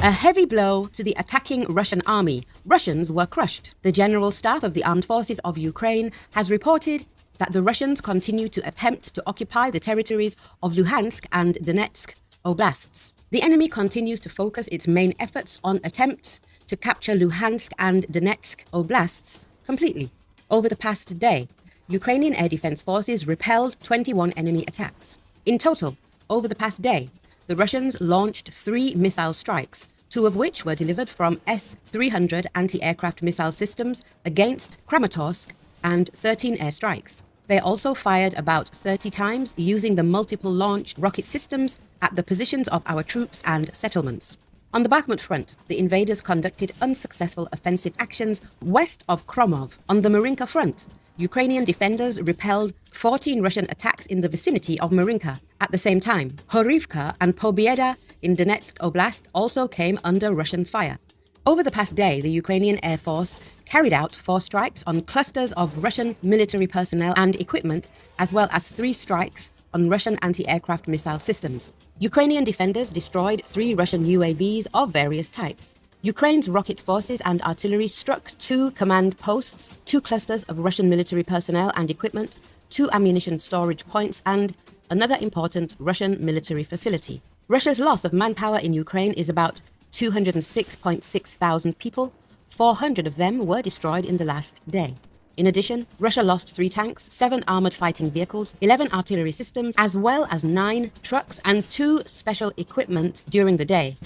A heavy blow to the attacking Russian army. Russians were crushed. The General Staff of the Armed Forces of Ukraine has reported that the Russians continue to attempt to occupy the territories of Luhansk and Donetsk oblasts. The enemy continues to focus its main efforts on attempts to capture Luhansk and Donetsk oblasts completely. Over the past day, Ukrainian air defense forces repelled 21 enemy attacks. In total, over the past day, the Russians launched 3 missile strikes, 2 of which were delivered from S-300 anti-aircraft missile systems against Kramatorsk, and 13 airstrikes. They also fired about 30 times using the multiple launched rocket systems at the positions of our troops and settlements. On the Bakhmut front, the invaders conducted unsuccessful offensive actions west of Kromov. On the Marinka front, Ukrainian defenders repelled 14 Russian attacks in the vicinity of Marinka. At the same time, Horivka and Pobieda in Donetsk Oblast also came under Russian fire. Over the past day, the Ukrainian Air Force carried out 4 strikes on clusters of Russian military personnel and equipment, as well as 3 strikes on Russian anti-aircraft missile systems. Ukrainian defenders destroyed 3 Russian UAVs of various types. Ukraine's rocket forces and artillery struck 2 command posts, 2 clusters of Russian military personnel and equipment, 2 ammunition storage points, and another important Russian military facility. Russia's loss of manpower in Ukraine is about 206.6 thousand people. 400 of them were destroyed in the last day. In addition, Russia lost 3 tanks, 7 armored fighting vehicles, 11 artillery systems, as well as 9 trucks and 2 special equipment during the day.